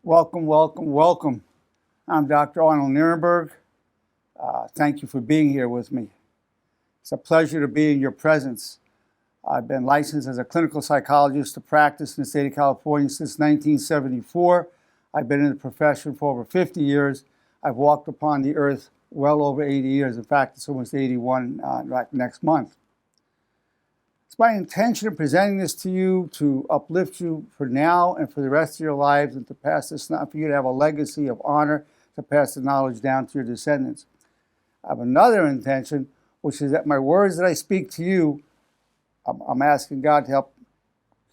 Welcome, welcome, welcome. I'm Dr. Arnold Nerenberg. Thank you for being here with me. It's a pleasure to be in your presence. I've been licensed as a clinical psychologist to practice in the state of California since 1974. I've been in the profession for over 50 years. I've walked upon the earth well over 80 years. In fact, it's almost 81 next month. It's my intention in presenting this to you to uplift you for now and for the rest of your lives, and to pass this on for you to have a legacy of honor, to pass the knowledge down to your descendants. I have another intention, which is that my words that I speak to you, I'm asking God to help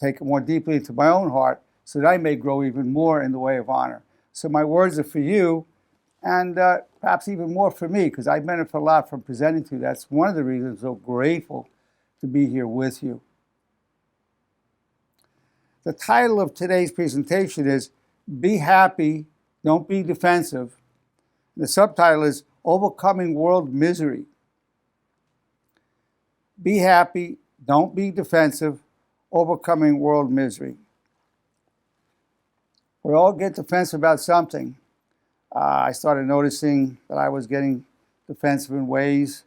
take it more deeply into my own heart so that I may grow even more in the way of honor. So my words are for you, and perhaps even more for me, because I benefit a lot from presenting to you. That's one of the reasons I'm so grateful to be here with you. The title of today's presentation is Be Happy, Don't Be Defensive. The subtitle is Overcoming World Misery. Be happy, don't be defensive, overcoming world misery. We all get defensive about something. I started noticing that I was getting defensive in ways.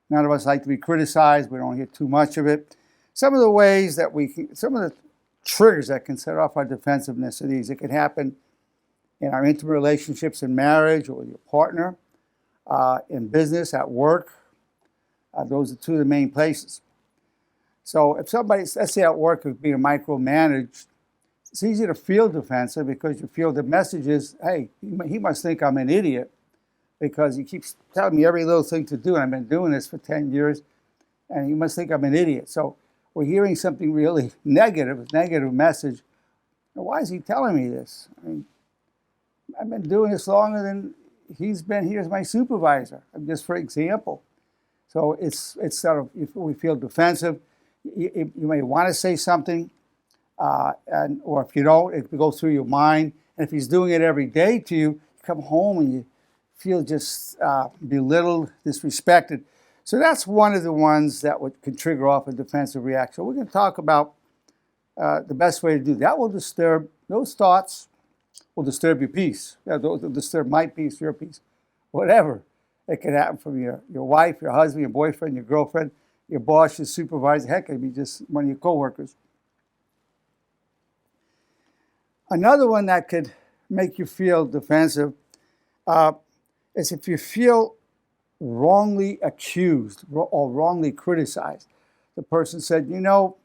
None of us like to be criticized. We don't hear too much of it. Some of the ways that some of the triggers that can set off our defensiveness are these. It can happen in our intimate relationships in marriage or with your partner, in business, at work. Those are two of the main places. So if somebody, let's say at work, is being micromanaged, it's easy to feel defensive because you feel the message is, hey, he must think I'm an idiot, because he keeps telling me every little thing to do, and I've been doing this for 10 years, and he must think I'm an idiot. So we're hearing something really negative, a negative message. Now, why is he telling me this? I mean, I've been doing this longer than he's been here as my supervisor, just for example. So it's sort of, if we feel defensive, you may want to say something, or if you don't, it can go through your mind. And if he's doing it every day to you, you come home and you feel just belittled, disrespected. So that's one of the ones that can trigger off a defensive reaction. We're going to talk about the best way to do that. Those thoughts will disturb your peace. Those will disturb my peace, your peace, whatever. It can happen from your wife, your husband, your boyfriend, your girlfriend, your boss, your supervisor. Heck, it could be just one of your coworkers. Another one that could make you feel defensive is if you feel wrongly accused or wrongly criticized. The person said, you know,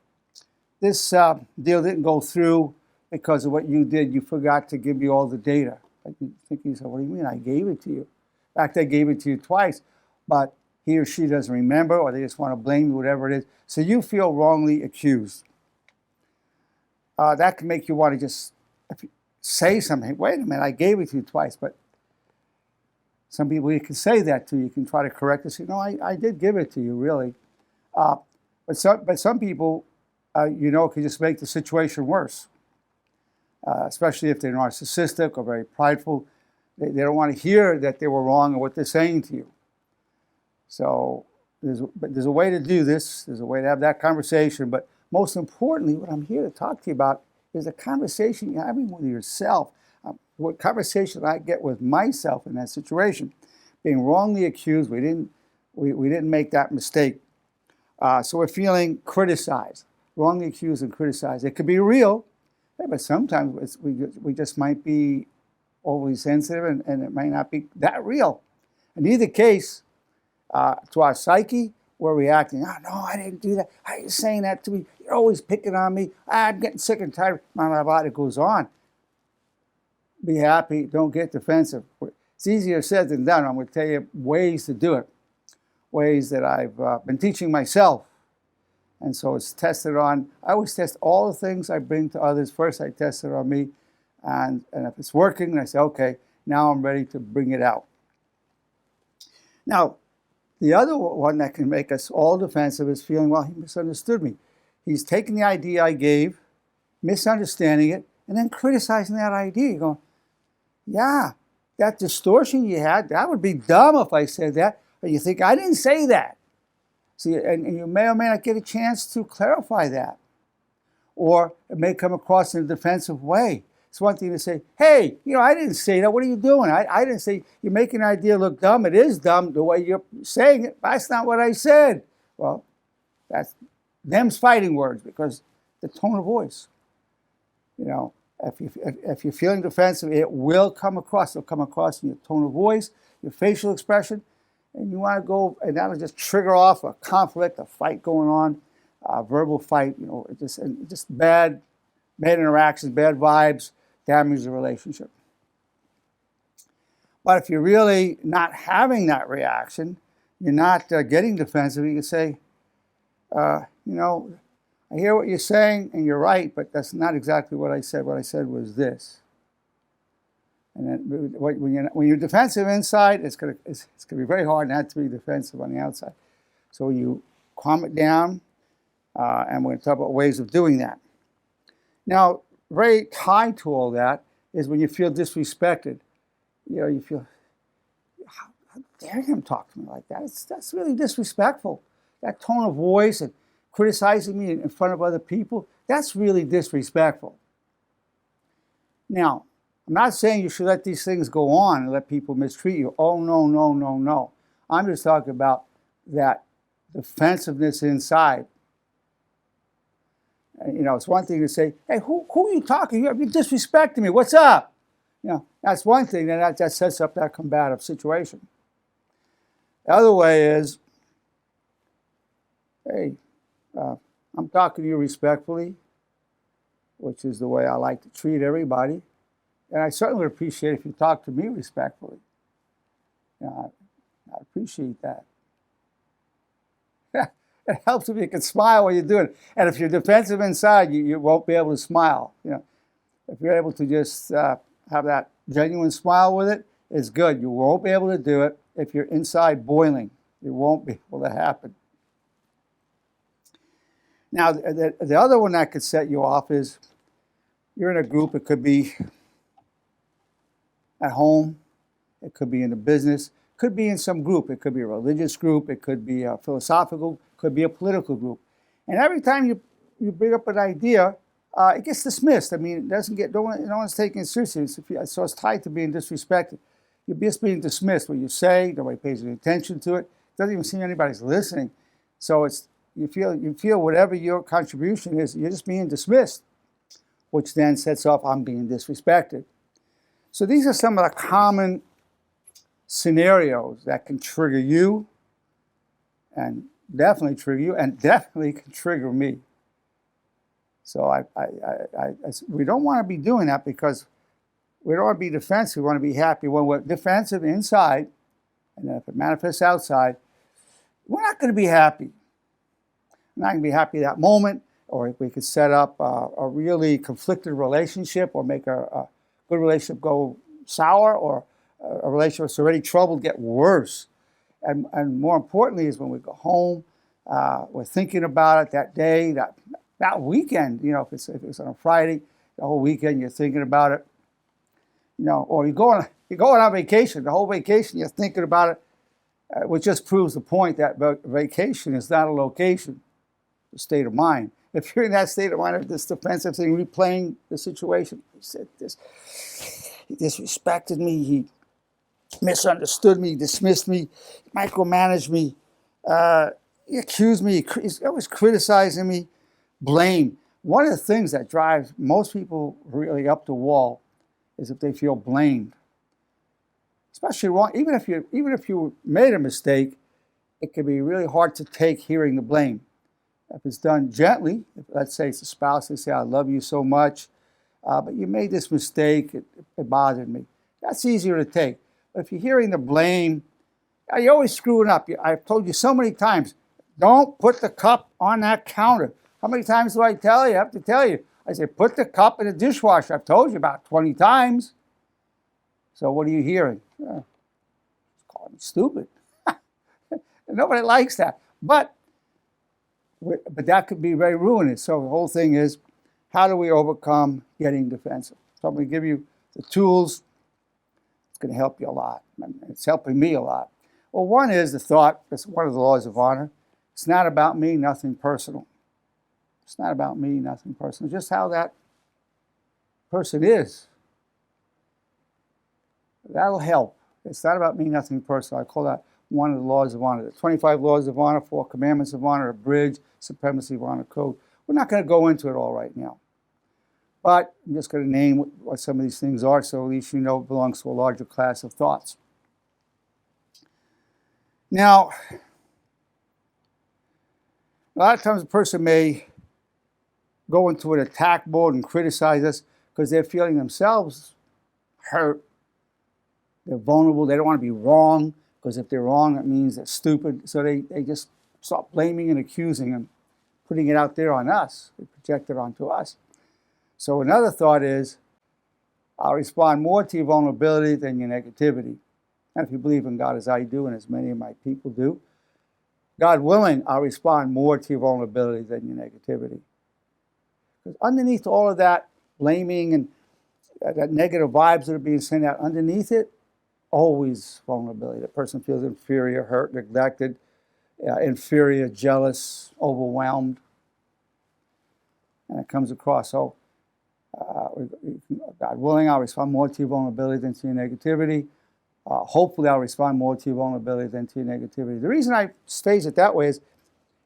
this deal didn't go through because of what you did. You forgot to give me all the data. I think he said, what do you mean? I gave it to you. In fact, I gave it to you twice, but he or she doesn't remember, or they just want to blame you, whatever it is. So you feel wrongly accused. That can make you want to just say something. Wait a minute, I gave it to you twice, but some people, you can say that to you. You can try to correct it. Say, no, I did give it to you, really. But some people, can just make the situation worse, especially if they're narcissistic or very prideful. They don't want to hear that they were wrong in what they're saying to you. So there's a way to do this. There's a way to have that conversation. But most importantly, what I'm here to talk to you about is the conversation you're having with yourself. What conversation I get with myself in that situation, being wrongly accused. We didn't make that mistake. So we're feeling criticized, wrongly accused and criticized. It could be real, but sometimes we just might be overly sensitive, and it might not be that real. In either case, to our psyche, we're reacting. Oh, no, I didn't do that. How are you saying that to me? You're always picking on me. I'm getting sick and tired. My body goes on. Be happy. Don't get defensive. It's easier said than done. I'm going to tell you ways to do it, ways that I've been teaching myself. And so it's tested on. I always test all the things I bring to others. First, I test it on me. And if it's working, I say, okay, now I'm ready to bring it out. Now, the other one that can make us all defensive is feeling, well, he misunderstood me. He's taking the idea I gave, misunderstanding it, and then criticizing that idea. You're going, yeah, that distortion you had, that would be dumb if I said that. But you think, I didn't say that. See, and you may or may not get a chance to clarify that. Or it may come across in a defensive way. It's one thing to say, hey, I didn't say that. What are you doing? I didn't say, you're making an idea look dumb. It is dumb the way you're saying it. That's not what I said. Well, that's them's fighting words because the tone of voice. If you're feeling defensive, it will come across. It'll come across in your tone of voice, your facial expression, and you want to go, and that'll just trigger off a conflict, a fight going on, a verbal fight. Just bad interactions, bad vibes, damage the relationship. But if you're really not having that reaction, you're not getting defensive, you can say, I hear what you're saying, and you're right, but that's not exactly what I said. What I said was this. And then when you're defensive inside, it's gonna be very hard not to be defensive on the outside. So you calm it down, and we're going to talk about ways of doing that. Now, very tied to all that is when you feel disrespected. You feel, how dare him talk to me like that? That's really disrespectful. That tone of voice and criticizing me in front of other people, that's really disrespectful. Now, I'm not saying you should let these things go on and let people mistreat you. Oh, no, no, no, no. I'm just talking about that defensiveness inside. It's one thing to say, hey, who are you talking to? You're disrespecting me. What's up? That's one thing, and that sets up that combative situation. The other way is, hey, I'm talking to you respectfully, which is the way I like to treat everybody. And I certainly would appreciate if you talk to me respectfully. I appreciate that. It helps if you can smile while you're doing it. And if you're defensive inside, you won't be able to smile. If you're able to just have that genuine smile with it, it's good. You won't be able to do it if you're inside boiling. It won't be able to happen. Now, the other one that could set you off is you're in a group. It could be at home. It could be in a business. It could be in some group. It could be a religious group. It could be a philosophical. It could be a political group. And every time you bring up an idea, it gets dismissed. I mean, it doesn't get, no one's taking it seriously. So it's tied to being disrespected. You're just being dismissed. What you say, nobody pays any attention to it. It doesn't even seem anybody's listening. So you feel whatever your contribution is, you're just being dismissed, which then sets off, I'm being disrespected. So these are some of the common scenarios that can trigger you, and definitely trigger you, and definitely can trigger me. So we don't want to be doing that because we don't want to be defensive. We want to be happy. When we're defensive inside, and then if it manifests outside, we're not going to be happy. We're not going to be happy that moment, or if we could set up a really conflicted relationship or make a good relationship go sour, or a relationship that's already troubled get worse. And more importantly is when we go home, we're thinking about it that day, that weekend. If it's on a Friday, the whole weekend you're thinking about it. Or you're going on vacation, the whole vacation you're thinking about it, which just proves the point that vacation is not a location, it's a state of mind. If you're in that state of mind of this defensive thing, replaying the situation, he said this, he disrespected me, he misunderstood me, dismissed me, micromanaged me, he accused me, he's always criticizing me, blame. One of the things that drives most people really up the wall is if they feel blamed. Especially wrong, even if you made a mistake, it can be really hard to take hearing the blame. If it's done gently, let's say it's a spouse, they say, I love you so much, but you made this mistake, it bothered me. That's easier to take. But if you're hearing the blame, you're always screwing up. I've told you so many times, don't put the cup on that counter. How many times do I tell you? I have to tell you. I say, put the cup in the dishwasher. I've told you about 20 times. So what are you hearing? Call me stupid. Nobody likes that. But that could be very ruinous. So the whole thing is, how do we overcome getting defensive? So I'm going to give you the tools. It's going to help you a lot. It's helping me a lot. Well, one is the thought, that's one of the laws of honor. It's not about me, nothing personal. It's not about me, nothing personal. Just how that person is. That'll help. It's not about me, nothing personal. I call that one of the laws of honor. The 25 laws of honor, 4 commandments of honor, a bridge, supremacy of honor code. We're not going to go into it all right now. But I'm just going to name what some of these things are, so at least you know it belongs to a larger class of thoughts. Now, a lot of times a person may go into an attack mode and criticize us because they're feeling themselves hurt. They're vulnerable. They don't want to be wrong, because if they're wrong, that means they're stupid. So they just start blaming and accusing and putting it out there on us. They project it onto us. So another thought is, I'll respond more to your vulnerability than your negativity. And if you believe in God as I do, and as many of my people do, God willing, I'll respond more to your vulnerability than your negativity. Because underneath all of that blaming and that negative vibes that are being sent out, underneath it, always vulnerability. The person feels inferior, hurt, neglected, inferior, jealous, overwhelmed. And it comes across. So, God willing, I'll respond more to your vulnerability than to your negativity. Hopefully, I'll respond more to your vulnerability than to your negativity. The reason I phrase it that way is,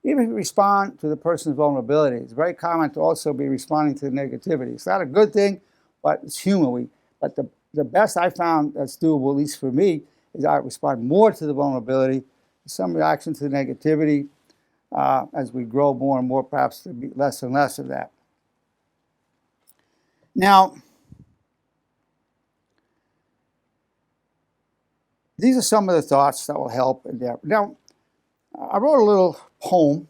even if you respond to the person's vulnerability, it's very common to also be responding to the negativity. It's not a good thing, but it's human. But the best I found that's doable, at least for me, is I respond more to the vulnerability, some reaction to the negativity. As we grow more and more, perhaps there'll be less and less of that. Now, these are some of the thoughts that will help in that. Now, I wrote a little poem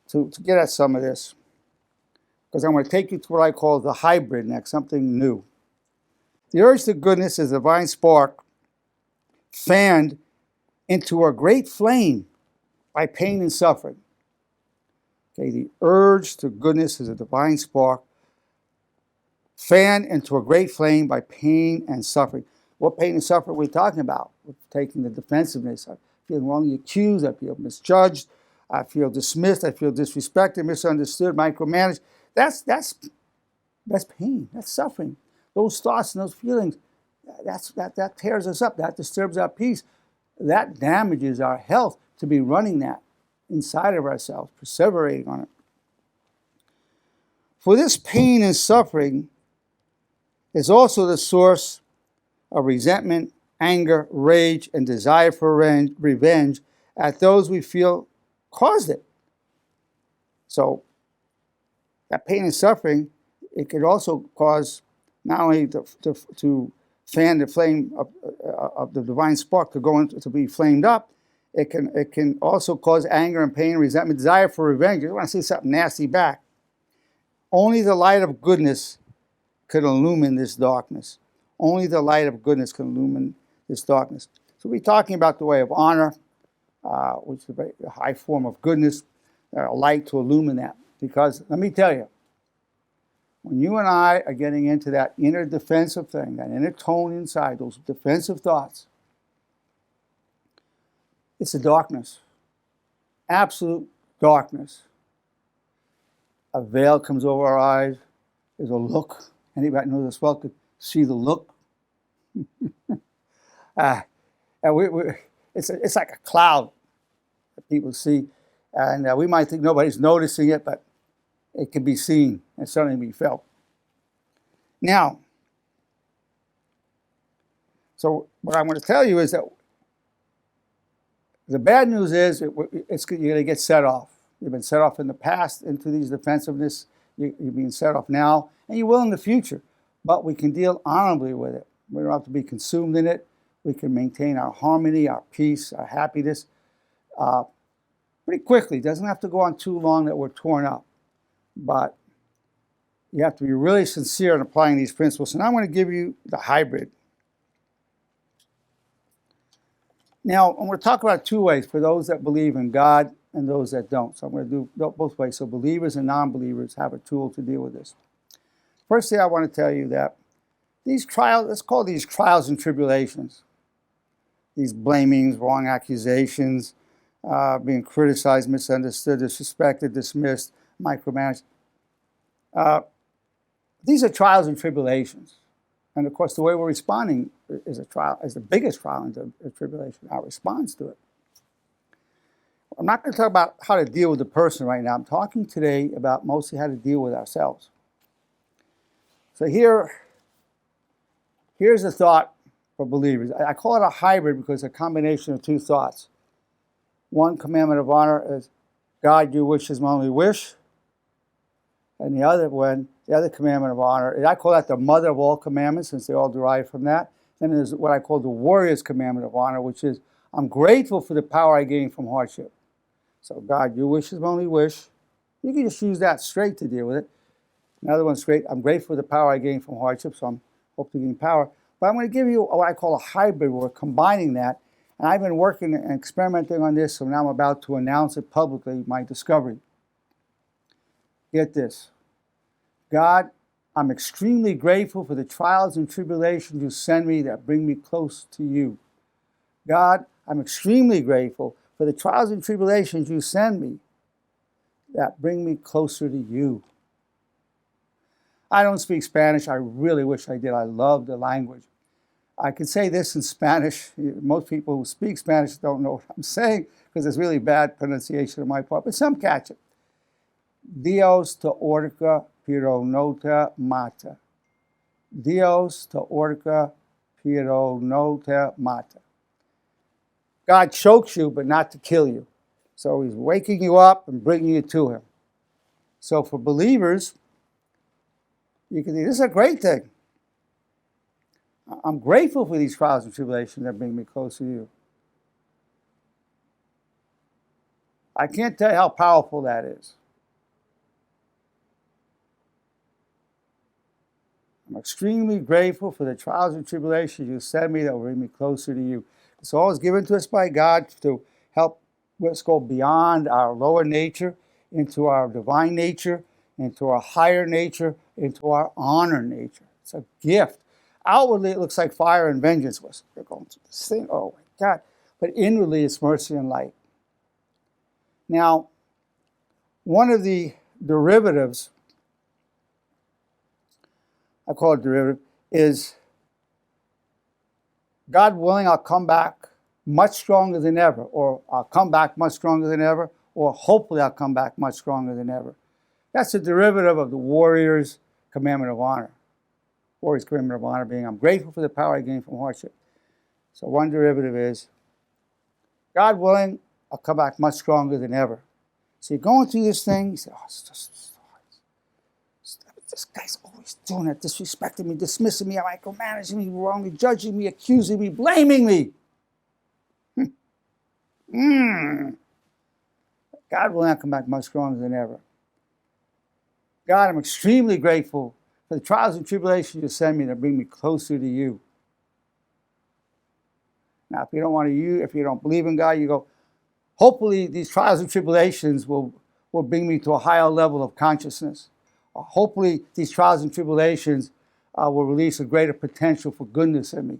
to get at some of this, because I'm going to take you to what I call the hybrid next, something new. The urge to goodness is a divine spark fanned into a great flame by pain and suffering. Okay, the urge to goodness is a divine spark fanned into a great flame by pain and suffering. What pain and suffering are we talking about? We're taking the defensiveness. I feel wrongly accused. I feel misjudged. I feel dismissed. I feel disrespected, misunderstood, micromanaged. That's pain. That's suffering. Those thoughts and those feelings, that tears us up. That disturbs our peace. That damages our health to be running that inside of ourselves, perseverating on it. For this pain and suffering is also the source of resentment, anger, rage, and desire for revenge at those we feel caused it. So that pain and suffering, it could also cause not only to fan the flame of the divine spark to be flamed up, it can also cause anger and pain, resentment, desire for revenge. You want to see something nasty back. Only the light of goodness could illumine this darkness. Only the light of goodness can illumine this darkness. So we're talking about the way of honor, which is a very high form of goodness, a light to illumine that. Because let me tell you, when you and I are getting into that inner defensive thing, that inner tone inside, those defensive thoughts, it's a darkness, absolute darkness. A veil comes over our eyes. There's a look. Anybody know this well could see the look. And it's like a cloud that people see. And we might think nobody's noticing it, but it can be seen and certainly be felt. Now, so what I'm going to tell you is that the bad news is you're going to get set off. You've been set off in the past into these defensiveness. You're being set off now, and you will in the future. But we can deal honorably with it. We don't have to be consumed in it. We can maintain our harmony, our peace, our happiness pretty quickly. It doesn't have to go on too long that we're torn up. But you have to be really sincere in applying these principles. And I'm going to give you the hybrid. Now, I'm going to talk about two ways for those that believe in God and those that don't. So I'm going to do both ways. So believers and non-believers have a tool to deal with this. First thing I want to tell you that these trials, let's call these trials and tribulations, these blamings, wrong accusations, being criticized, misunderstood, disrespected, dismissed, micromanaged. These are trials and tribulations. And of course, the way we're responding is the biggest trial into tribulation, our response to it. I'm not going to talk about how to deal with the person right now. I'm talking today about mostly how to deal with ourselves. So here's a thought for believers. I call it a hybrid because it's a combination of two thoughts. One commandment of honor is, God, your wish is my only wish. And the other commandment of honor, I call that the mother of all commandments, since they all derive from that. Then there's what I call the warrior's commandment of honor, which is, I'm grateful for the power I gain from hardship. So, God, your wish is my only wish. You can just use that straight to deal with it. Another one straight, I'm grateful for the power I gain from hardship, so I'm hoping to gain power. But I'm going to give you what I call a hybrid, where we're combining that. And I've been working and experimenting on this, so now I'm about to announce it publicly, my discovery. Get this. God, I'm extremely grateful for the trials and tribulations you send me that bring me close to you. God, I'm extremely grateful for the trials and tribulations you send me that bring me closer to you. I don't speak Spanish. I really wish I did. I love the language. I can say this in Spanish. Most people who speak Spanish don't know what I'm saying because it's really bad pronunciation on my part, but some catch it. Dios te ahorca, pero no te mata. Dios te ahorca, pero no te mata. God chokes you, but not to kill you. So he's waking you up and bringing you to him. So for believers, you can think, this is a great thing. I'm grateful for these trials and tribulations that bring me closer to you. I can't tell you how powerful that is. I'm extremely grateful for the trials and tribulations you send me that will bring me closer to you. It's always given to us by God to help us go beyond our lower nature into our divine nature, into our higher nature, into our honor nature. It's a gift. Outwardly, it looks like fire and vengeance. We're going through this thing. Oh, my God. But inwardly, it's mercy and light. Now, one of the derivatives, I call it derivative, is God willing, I'll come back much stronger than ever, or I'll come back much stronger than ever, or hopefully I'll come back much stronger than ever. That's a derivative of the warrior's commandment of honor. Warrior's commandment of honor being, I'm grateful for the power I gain from hardship. So one derivative is, God willing, I'll come back much stronger than ever. So you're going through this thing, you say, oh, this guy's always doing it, disrespecting me, dismissing me, micromanaging me, wrongly judging me, accusing me, blaming me. God willing, I'll come back much stronger than ever. God, I'm extremely grateful for the trials and tribulations you send me that bring me closer to you. Now, if you don't believe in God, you go, hopefully these trials and tribulations will bring me to a higher level of consciousness. Hopefully these trials and tribulations will release a greater potential for goodness in me.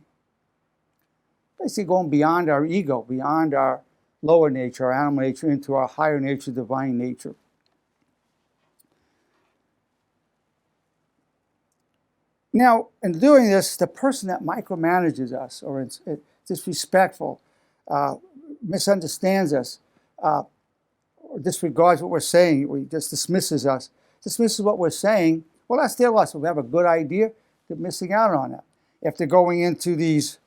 Basically going beyond our ego, beyond our lower nature, our animal nature, into our higher nature, divine nature. Now, in doing this, the person that micromanages us or is disrespectful, misunderstands us, or disregards what we're saying, or just dismisses us, dismisses what we're saying, well, that's their loss. If we have a good idea, they're missing out on that. If they're going into these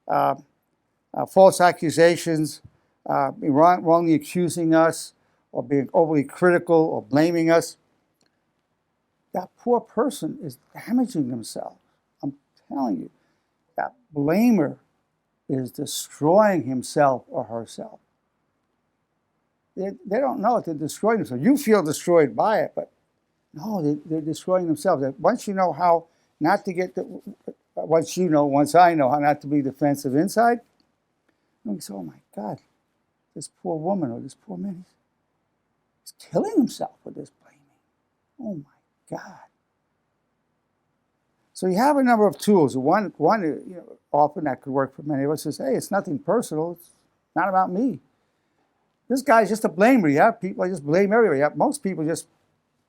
false accusations, wrongly accusing us, or being overly critical or blaming us, that poor person is damaging themselves. I'm telling you, that blamer is destroying himself or herself. They don't know it, they're destroying themselves. You feel destroyed by it, but no, they're destroying themselves. Once you know how not to get, once I know how not to be defensive inside, you say, oh my God, this poor woman or this poor man, he's killing himself with this blaming. Oh my God. So you have a number of tools. One often that could work for many of us is, hey, it's nothing personal. It's not about me. This guy's just a blamer. You have people that just blame everybody. Most people just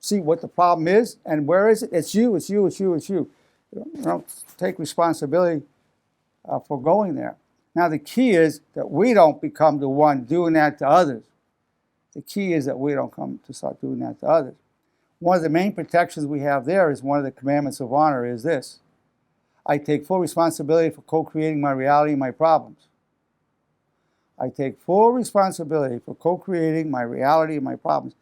see what the problem is and where is it? It's you, it's you, it's you, it's you. You don't take responsibility for going there. Now, the key is that we don't become the one doing that to others. The key is that we don't come to start doing that to others. One of the main protections we have there is one of the commandments of honor is this. I take full responsibility for co-creating my reality and my problems. I take full responsibility for co-creating my reality and my problems.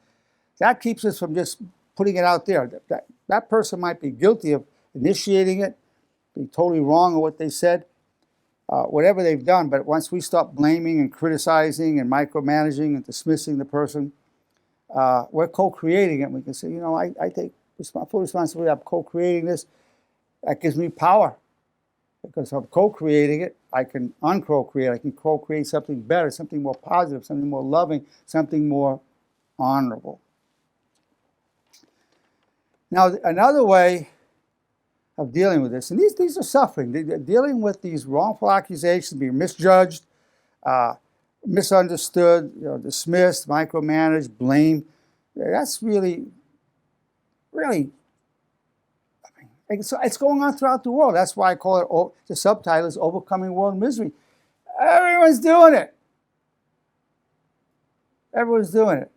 That keeps us from just putting it out there. That person might be guilty of initiating it, be totally wrong in what they said, whatever they've done, but once we stop blaming and criticizing and micromanaging and dismissing the person, we're co-creating it. And we can say, I take full responsibility. I'm co-creating this. That gives me power. Because if I'm co-creating it, I can uncro-create. I can co-create something better, something more positive, something more loving, something more honorable. Now, another way of dealing with this, and these are suffering. They're dealing with these wrongful accusations, being misjudged, misunderstood, dismissed, micromanaged, blamed. That's really, it's going on throughout the world. That's why I call it, the subtitle is Overcoming World Misery. Everyone's doing it. Everyone's doing it.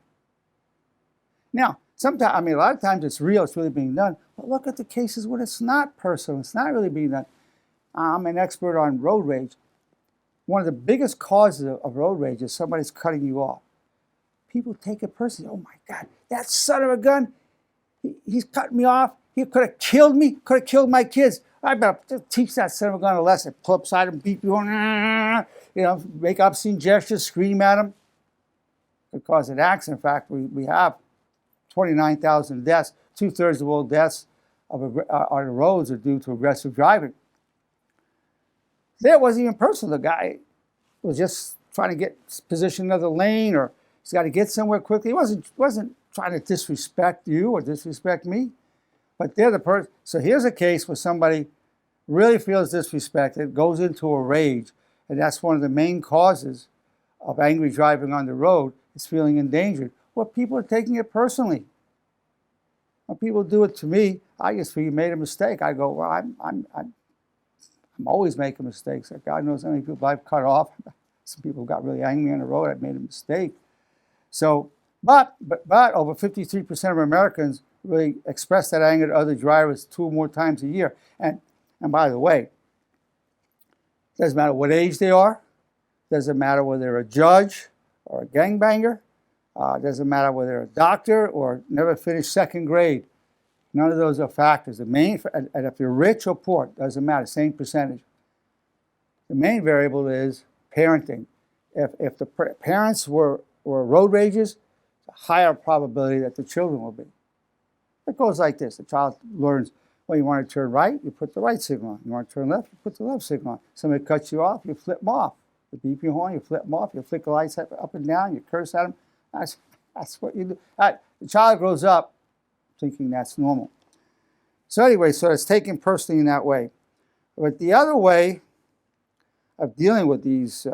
Now, sometimes, a lot of times it's real, it's really being done. But look at the cases when it's not personal, it's not really being done. I'm an expert on road rage. One of the biggest causes of road rage is somebody's cutting you off. People take it personally. Oh my God, that son of a gun, he's cutting me off. He could have killed me, could have killed my kids. I better teach that son of a gun a lesson. Pull up beside him, beat you, make obscene gestures, scream at him. Could cause an accident. In fact, we have 29,000 deaths. 2/3 of all deaths on the roads are due to aggressive driving. There wasn't even personal. The guy was just trying to get positioned in another lane, or he's got to get somewhere quickly. He wasn't trying to disrespect you or disrespect me. But they're the person. So here's a case where somebody really feels disrespected, goes into a rage, and that's one of the main causes of angry driving on the road, is feeling endangered. Well, people are taking it personally. When people do it to me, I just feel you made a mistake. I go, well, I'm always making mistakes. God knows how many people I've cut off. Some people got really angry on the road. I made a mistake. So, but over 53% of Americans really express that anger to other drivers 2 or more times a year. And by the way, it doesn't matter what age they are. Doesn't matter whether they're a judge or a gangbanger. Doesn't matter whether they're a doctor or never finished 2nd grade. None of those are factors. The main, and if you're rich or poor, doesn't matter, same percentage. The main variable is parenting. If the parents were road rages, it's a higher probability that the children will be. It goes like this. The child learns, well, you want to turn right, you put the right signal on. You want to turn left, you put the left signal on. Somebody cuts you off, you flip them off. You beep your horn, you flip them off, you flick the lights up and down, you curse at them. That's what you do. The child grows up thinking that's normal. So anyway, so it's taken personally in that way. But the other way of dealing with these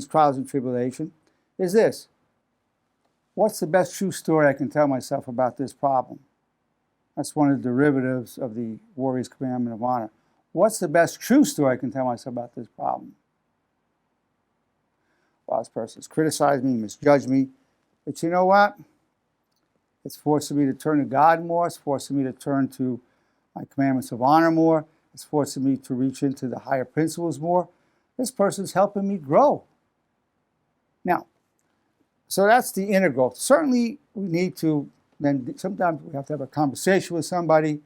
trials and tribulation is this. What's the best true story I can tell myself about this problem? That's one of the derivatives of the warrior's commandment of honor. What's the best true story I can tell myself about this problem? Well, this person's criticized me, misjudged me. But you know what? It's forcing me to turn to God more. It's forcing me to turn to my commandments of honor more. It's forcing me to reach into the higher principles more. This person's helping me grow. Now, so that's the integral. Certainly, we need to then, sometimes we have to have a conversation with somebody,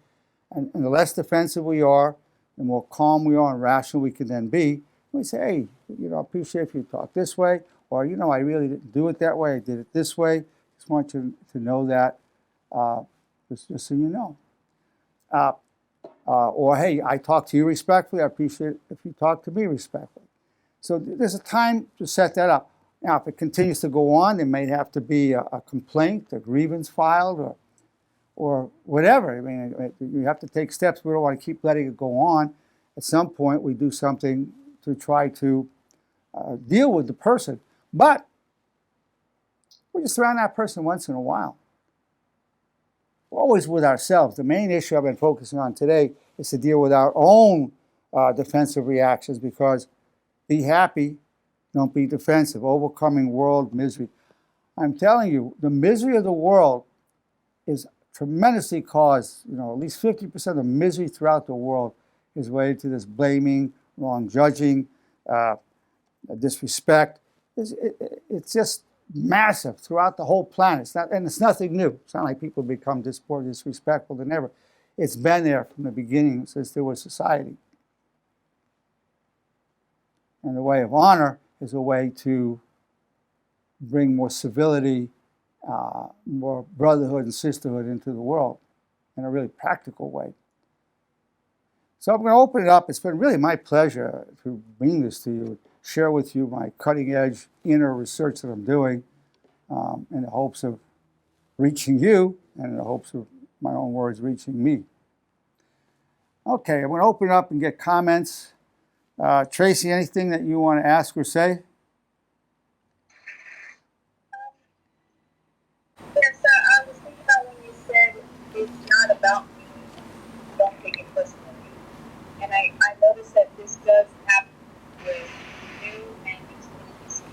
and the less defensive we are, the more calm we are and rational we can then be. We say, hey, I appreciate if you talk this way, or, I really didn't do it that way, I did it this way. Just want you to know that, just so you know. Or, hey, I talk to you respectfully, I appreciate it if you talk to me respectfully. So there's a time to set that up. Now, if it continues to go on, there may have to be a complaint, a grievance filed, or whatever. I mean, you have to take steps. We don't want to keep letting it go on. At some point, we do something to try to deal with the person. But we're just around that person once in a while. We're always with ourselves. The main issue I've been focusing on today is to deal with our own defensive reactions, because be happy, don't be defensive. Overcoming world misery. I'm telling you, the misery of the world is tremendously caused, at least 50% of the misery throughout the world is related to this blaming, wrong judging, disrespect. It's just massive throughout the whole planet. It's nothing new. It's not like people become more disrespectful than ever. It's been there from the beginning, since there was society. And the way of honor is a way to bring more civility, more brotherhood and sisterhood into the world in a really practical way. So I'm going to open it up. It's been really my pleasure to bring this to you, share with you my cutting-edge inner research that I'm doing in the hopes of reaching you and in the hopes of my own words reaching me. Okay, I'm going to open it up and get comments. Tracy, anything that you want to ask or say? Yes, I was thinking about when you said it's not about me, don't take it personally. And I noticed that this does happen with new management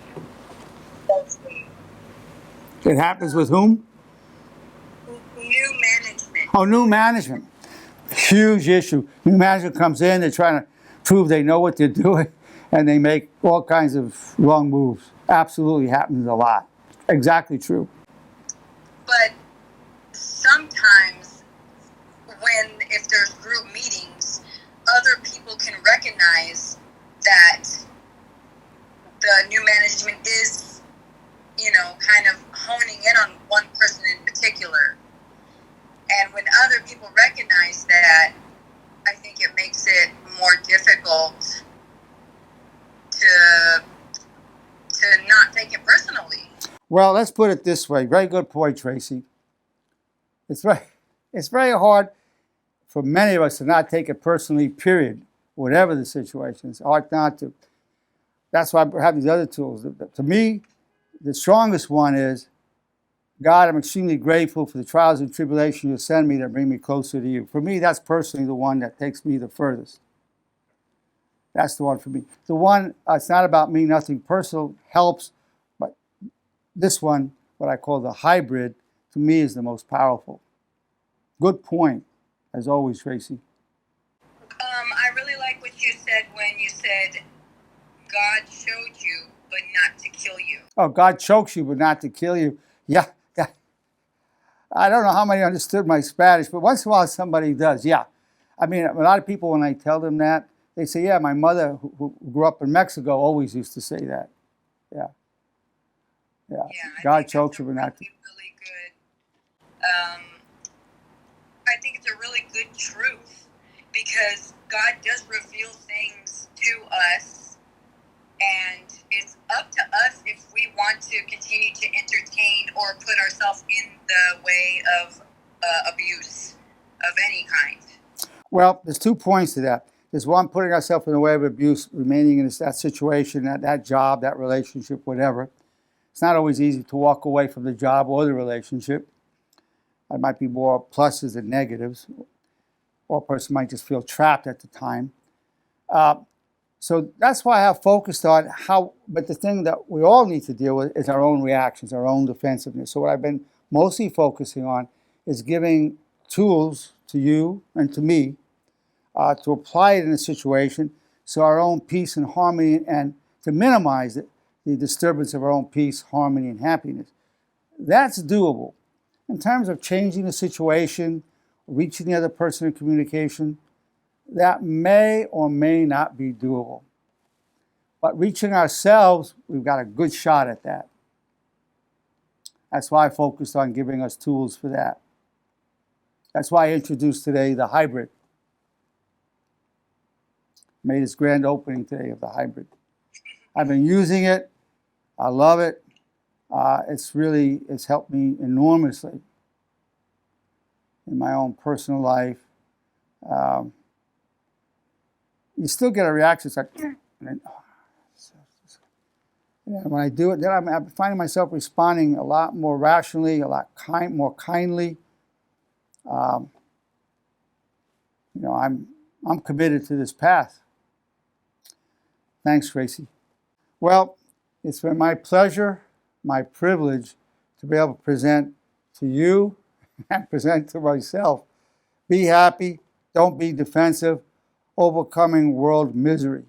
mostly. It happens with whom? New management. Oh, new management. Huge issue. New management comes in, they're trying to prove they know what they're doing, and they make all kinds of wrong moves. Absolutely happens a lot. Exactly true. But sometimes if there's group meetings, other people can recognize that the new management is, kind of honing in on one person in particular. And when other people recognize that, I think it makes it more difficult to not take it personally. Well, let's put it this way. Very good point, Tracy. It's very hard for many of us to not take it personally, period. Whatever the situation, it's hard not to. That's why I have these other tools. To me, the strongest one is, God, I'm extremely grateful for the trials and tribulations you send me that bring me closer to you. For me, that's personally the one that takes me the furthest. That's the one for me. The one, it's not about me, nothing personal, helps, but this one, what I call the hybrid, to me is the most powerful. Good point, as always, Tracy. I really like what you said when you said, God showed you, but not to kill you. Oh, God chokes you, but not to kill you. Yeah. I don't know how many understood my Spanish, but once in a while somebody does. Yeah. I mean, a lot of people, when I tell them that, they say, yeah, my mother, who grew up in Mexico, always used to say that. Yeah. God chokes you, but not to. Really good. I think it's a really good truth, because God does reveal things to us, and it's up to us if we want to continue to entertain or put ourselves in the way of abuse of any kind. Well, there's 2 points to that. There's one, putting ourselves in the way of abuse, remaining in that situation, that job, that relationship, whatever. It's not always easy to walk away from the job or the relationship. There might be more pluses than negatives, or a person might just feel trapped at the time. So that's why I have focused on but the thing that we all need to deal with is our own reactions, our own defensiveness. So what I've been mostly focusing on is giving tools to you and to me to apply it in a situation, so our own peace and harmony, and to minimize the disturbance of our own peace, harmony, and happiness. That's doable. In terms of changing the situation, reaching the other person in communication, that may or may not be doable. But reaching ourselves, we've got a good shot at that. That's why I focused on giving us tools for that. That's why I introduced today the hybrid. Made this grand opening today of the hybrid. I've been using it. I love it. It's helped me enormously in my own personal life. You still get a reaction. It's like, and then, when I do it, then I'm finding myself responding a lot more rationally, a lot more kindly. you know, I'm committed to this path. Thanks, Tracy. Well, it's been my pleasure, my privilege to be able to present to you and present to myself. Be happy, don't be defensive, overcoming world misery.